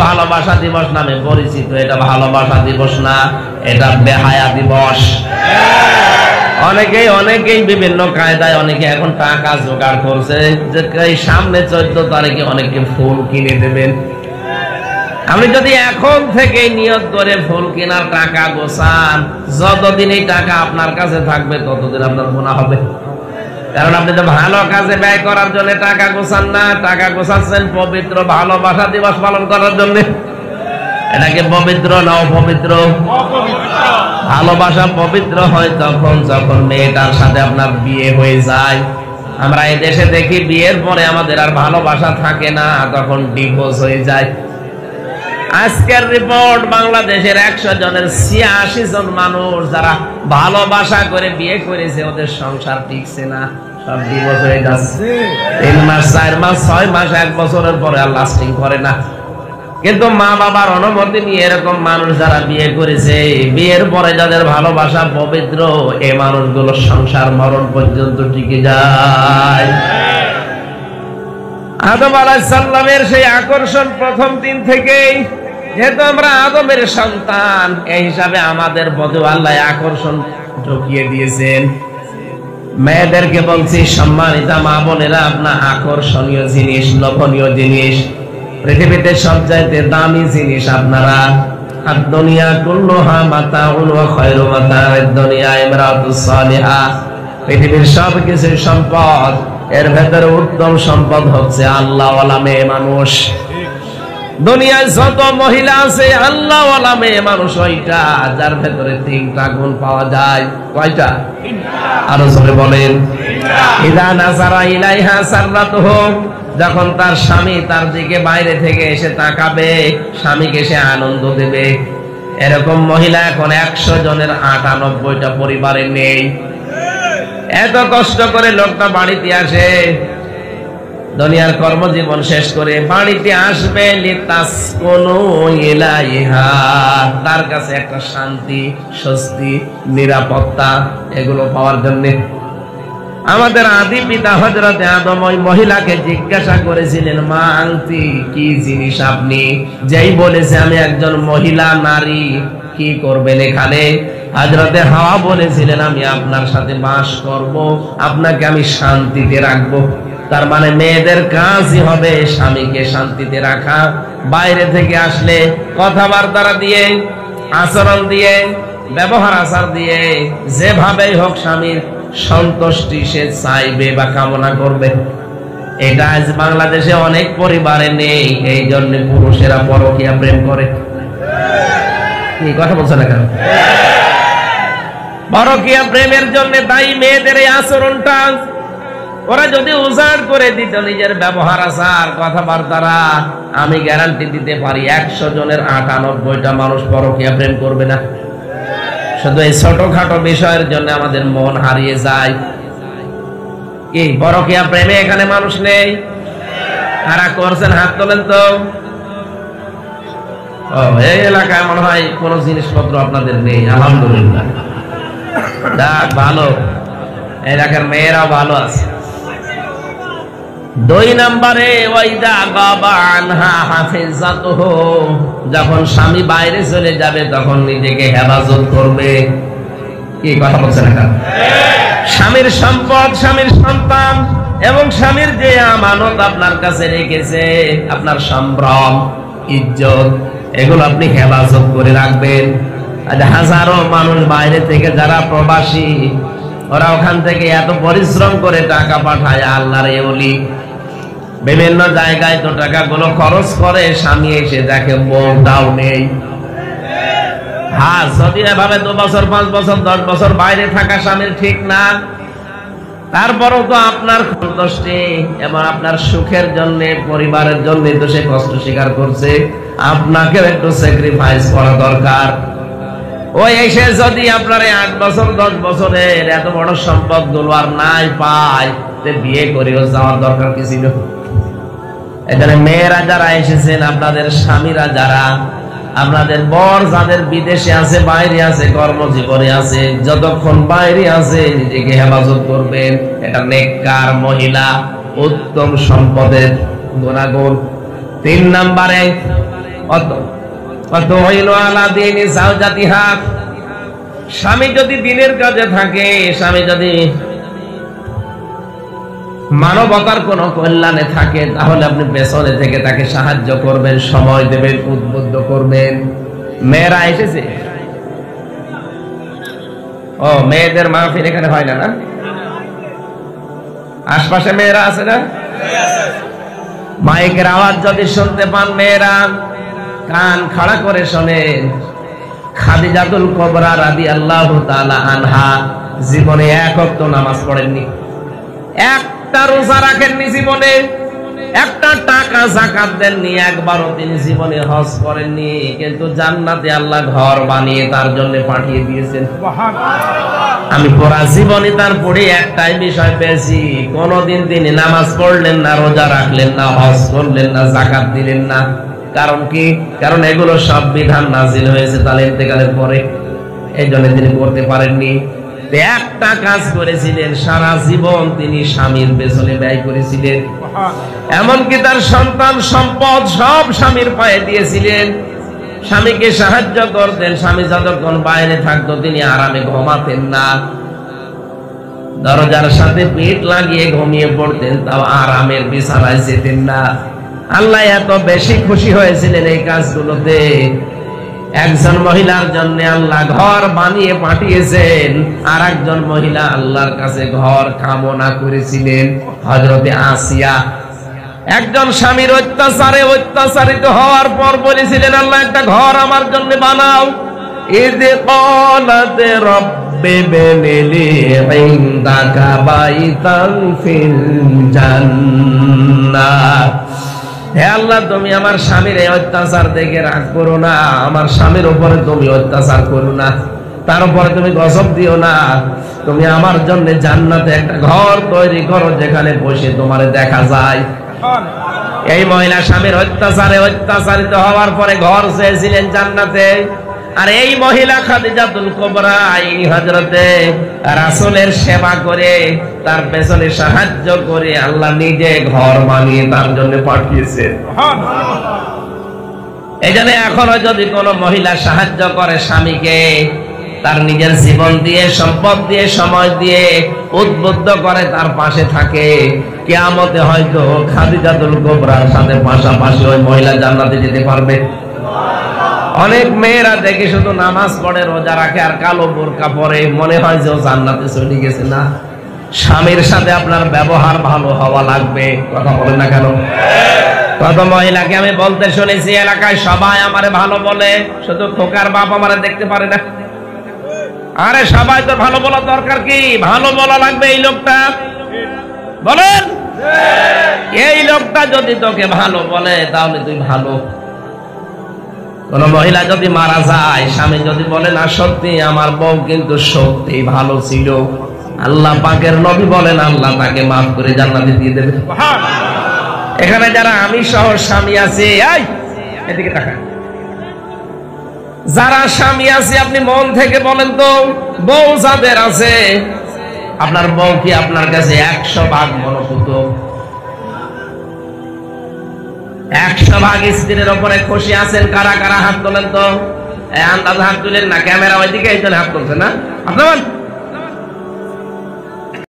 ভালোবাসা দিবস নামে পরিচিত। এটা ভালোবাসা দিবস না, এটা বেহায়া দিবস। অনেকেই বিভিন্ন কায়দায় অনেকে এখন টাকা জোগাড় করছে যে সামনে 14 তারিখে অনেকে ফুল কিনে দেবেন। আপনি যদি এখন থেকে নিয়ত করে ফুল কেনার টাকা গোছান, যতদিন এই টাকা আপনার কাছে থাকবে ততদিন আপনার গুনাহ হবে। কারণ আপনি তো ভালো কাজে ব্যয় করার জন্য টাকা গোছান না, টাকা গোছাচ্ছেন পবিত্র ভালোবাসা দিবস পালন করার জন্য। এটাকে পবিত্র না অপবিত্র? ভালোবাসা পবিত্র হয় তখন যখন মেয়েটার সাথে আপনার বিয়ে হয়ে যায়। আমরা এই দেশে দেখি বিয়ের পরে আমাদের আর ভালোবাসা থাকে না, তখন ডিভোর্স হয়ে যায়। আজকের রিপোর্ট, বাংলাদেশের 100 জনের 86 জন মানুষ যারা ভালোবাসা করে বিয়ে করেছে ওদের সংসার টিকছে না, সব ডিভোর্স হয়ে যাচ্ছে। 3 মাস 4 মাস 6 মাস 1 বছরের পরে আর লাস্টিং করে না। কিন্তু মা বাবার অনুমতি নিয়ে এরকম মানুষ যারা বিয়ে করেছে, বিয়ের পরে যাদের ভালোবাসা পবিত্র, এই মানুষগুলো সংসার মরণ পর্যন্ত টিকে যায়। আদম আলাইহিস সালামের সেই আকর্ষণ প্রথম দিন থেকেই, যেহেতু আমরা আদমের সন্তান, এই হিসাবে আমাদের প্রতি আল্লাহ আকর্ষণ ঢুকিয়ে দিয়েছেন। মেয়েদেরকে বলছি, সম্মানিতা মা বোনেরা, আপনার আকর্ষণীয় জিনিস, লোভনীয় জিনিস, পৃথিবীতে সবচাইতে দামি জিনিস আপনারা। আর দুনিয়া কুল্লুহা মাতাউন ওয়া খায়রু মাতাউদ দুনিয়া ইমরাতুস সালিহা। পৃথিবীর সবকিছু সম্পদ, এর ভেতরে উত্তম সম্পদ হচ্ছে আল্লাহওয়ালা মেয়ে মানুষ। দুনিয়ায় যত মহিলা আছে আল্লাহওয়ালা মেয়ে মানুষ ওইটা, যার ভেতরে 3টা গুণ পাওয়া যায়। কয়টা? আরো জোরে বলেন। ইদা নাযারা ইলাইহা সাররাতুহু, যখন তার স্বামী তার দিকে বাইরে থেকে এসে তাকাবে, স্বামীকে সে আনন্দ দেবে। এরকম মহিলা এখন 100 জনের 98টা পরিবারে নেই। এত কষ্ট করে লোকটা বাড়িতে আসে, দুনিয়ার কর্মজীবন শেষ করে বাড়িতে আসবে, লিতাসকুনু ইলাইহা, তার কাছে একটা শান্তি, স্বস্তি, নিরাপত্তা এগুলো পাওয়ার জন্য। আমাদের আদি পিতা হযরত আদম ওই মহিলাকে জিজ্ঞাসা করেছিলেন, মা আনতি, কি জিনিস আপনি? যেই বলেছে আমি একজন মহিলা নারী, কি করবেন এখানে? হযরতে হাওয়া বলেছিলেন, আমি আপনার সাথে বাস করব, আপনাকে আমি শান্তিতে রাখবো। তার মানে মেয়েদের কাজই হবে স্বামীকে শান্তিতে রাখা। বাইরে থেকে আসলে কথাবার্তা দিয়ে, আচরণ দিয়ে, ব্যবহার আচার দিয়ে, যেভাবেই হোক স্বামীর সন্তুষ্টি সে চাইবে বা কামনা করবে। এটা আজ বাংলাদেশে অনেক পরিবারে নেই, এই জন্য পুরুষেরা পরকীয়া প্রেম করে। কি কথা বলছে না কেন? পরকীয়া প্রেমের জন্য দায়ী মেয়েদের এই আচরণটা। ওরা যদি উজাড় করে দিত নিজের ব্যবহার আচার কথাবার্তারা, আমি গ্যারান্টি দিতে পারি 100 জনের 98টা মানুষ পরকীয়া প্রেম করবে না। শুধু এই ছোটখাটো বিষয়ের জন্য আমাদের মন হারিয়ে যায়। কি পরকীয়া প্রেমে এখানে মানুষ নেই? কারা করছেন হাত তোলেন তো। এই এলাকায় মনে হয় কোন জিনিসপত্র আপনাদের নেই, আলহামদুলিল্লাহ। যাক, ভালো, এলাকার মেয়েরাও ভালো আছে। 2 নম্বরে, ওয়াইদা গাবা আনহা হাফিজাতুহু, যখন স্বামী বাইরে চলে যাবে তখন নিজেকে হেফাজত করবে। কি কথা বলছেন এখন? স্বামীর সম্পদ, স্বামীর সন্তান এবং স্বামীর যে আমানত আপনার কাছে রেখেছে, আপনার সম্ভ্রম, ইজ্জত, এগুলো আপনি হেফাজত করে রাখবেন। আজ হাজারো মানুষ বাইরে থেকে যারা প্রবাসী, ওরা ওখান থেকে এত পরিশ্রম করে টাকা পাঠায়, আল্লাহর ওলি বিভিন্ন জায়গায় তো টাকাগুলো খরচ করে, স্বামী এসে দেখে বউটাও নেই। হ্যাঁ, যদি এভাবে 2 বছর 5 বছর 10 বছর বাইরে থাকা স্বামীর ঠিক না, তারপরও তো আপনার সন্তুষ্টি এবং আপনার সুখের জন্য, পরিবারের জন্য তো সে কষ্ট স্বীকার করছে, আপনাকেও একটু স্যাক্রিফাইস করা দরকার। ওই এসে যদি আপনার 8 বছর 10 বছরের এত বড় সম্পদ গুলো আর নাই পায়, বিয়ে করেও যাওয়ার দরকার কি ছিল? এখানে মেয়েরা যারা এসেছেন, আপনাদের স্বামীরা যারা, আপনাদের বর যাদের বিদেশে আছে, বাইরে আছে, কর্মজীবনে আছে, যতক্ষণ বাইরে আছে নিজেকে হেফাজত করবেন। এটা নেককার মহিলা, উত্তম সম্পদের গুণাগুণ। 3 নম্বরে, স্বামী যদি দিনের কাজে থাকে, স্বামী যদি মানবতার কোন কল্যাণে থাকে, তাহলে আপনি পেছনে থেকে তাকে সাহায্য করবেন, সময় দেবেন, উদ্বুদ্ধ করবেন। মেয়েরা এসেছে, ও মেয়েদের মাহফিল এখানে হয় না? না, আশপাশে মেয়েরা আছে না? মাইকের আওয়াজ যদি শুনতে পান, মেয়েরা কান খাড়া করে শোনেন। খাদিজাতুল কুবরা রাদিয়াল্লাহু তাআলা আনহা জীবনে এক ওয়াক্ত নামাজ পড়েননি, একটা রোজা রাখেননি জীবনে, একটা টাকা যাকাত দেননি, একবারও তিনি জীবনে হজ করেননি, কিন্তু জান্নাতে আল্লাহ ঘর বানিয়ে তার জন্য পাঠিয়ে দিয়েছেন। আমি পুরা জীবনে তার পড়ে একটাই বিষয় পেয়েছি, কোনদিন তিনি নামাজ পড়লেন না, রোজা রাখলেন না, হজ করলেন না, যাকাত দিলেন না। কারণ কি? কারণ এগুলো সব বিধান নাজিল হয়েছে তার ইন্তেকালের পরে, এই জন্য তিনি করতে পারেননি। একটা কাজ করেছিলেন, সারা জীবন তিনি স্বামীর পেছনে ব্যয় করেছিলেন, এমনকি তার সন্তান সম্পদ সব স্বামীর পায়ে দিয়েছিলেন, স্বামীকে সাহায্য করতেন। স্বামী যতক্ষণ বাইরে থাকতো তিনি আরামে ঘুমাতেন না, দরজার সাথে পেট লাগিয়ে ঘুমিয়ে পড়তেন, তাও আরামের বিছানায় যেতেন না। আল্লাহ এত বেশি খুশি হয়েছিলেন এই কাজগুলোতে। একজন মহিলার জন্য আল্লাহ ঘর বানিয়ে পাঠিয়েছেন, আর একজন মহিলা আল্লাহর কাছে ঘর কামনা করেছিলেন, হযরতে আসিয়া। একজন স্বামীর অত্যাচারে অত্যাচারিত হওয়ার পর বলেছিলেন, আল্লাহ একটা ঘর আমার জন্য বানাও। ইয ক্বালাত রাব্বি বিনি ইনদাকা বাইতান ফিল জান্নাহ। হে আল্লাহ, তুমি আমার স্বামীর এই অত্যাচার দেখে রাগ করো না, আমার স্বামীর উপরে তুমি অত্যাচার করো না, তার উপরে তুমি গজব দিও না, তুমি আমার জন্য জান্নাতে একটা ঘর তৈরি করো যেখানে বসে তোমারে দেখা যায়। এই মহিলা স্বামীর অত্যাচারে অত্যাচারিত হওয়ার পরে ঘর চেয়েছিলেন জান্নাতে, আর এই মহিলা খাদিজাতুল কুবরা এই হযরতে রাসূলের সেবা করে, তার পেছনে সাহায্য করে আল্লাহ নিজে ঘর বানিয়ে তার জন্য পাঠিয়েছেন। এজন্য এখনো যদি কোনো মহিলা সাহায্য করে স্বামীকে, তার নিজের জীবন দিয়ে, সম্পদ দিয়ে, সময় দিয়ে উদ্বুদ্ধ করে, তার পাশে থাকে, কিয়ামতে হয়তো খাদিজাতুল কুবরার সাথে পাশাপাশি ওই মহিলা জান্নাতে যেতে পারবে। অনেক মেয়েরা দেখে শুধু নামাজ পড়ে, রোজা রাখে, আর কালো বোরকা পরে, মনে হয় যে ও জান্নাতে চলে গেছে। না, স্বামীর সাথে আপনার ব্যবহার ভালো হওয়া লাগবে। কথা বলেন না কেন? কত মহিলাকে আমি বলতে শুনেছি, এলাকায় সবাই আমারে ভালো বলে, শুধু খোকার বাপ আমারে দেখতে পারে না। আরে সবাই তো ভালো বলা দরকার, কি ভালো বলা লাগবে এই লোকটা, বলেন। এই লোকটা যদি তোকে ভালো বলে তাহলে তুই ভালো। কোন মহিলা যদি মারা যায়, স্বামী যদি বলে না সত্যি আমার বউ কিন্তু সত্যি ভালো ছিল, আল্লাহ পাকের নবী বলেন আল্লাহ তাকে মাফ করে জান্নাতে দিয়ে দেবে। এখানে যারা আমি সহ স্বামী আছে, এই এদিকে তাকান, যারা স্বামী আছে আপনি মন থেকে বলেন তো, বউ যাদের আছে, আপনার বউ কি আপনার কাছে 100 ভাগ মনোপুত? 100 ভাগ স্ত্রীর উপরে খুশি আছেন? কারা কারা হাত তোলেন তো, আন্দাজ হাত তুলেন না, ক্যামেরা ওইদিকে এই জন্য হাত তুলছে না আপনার।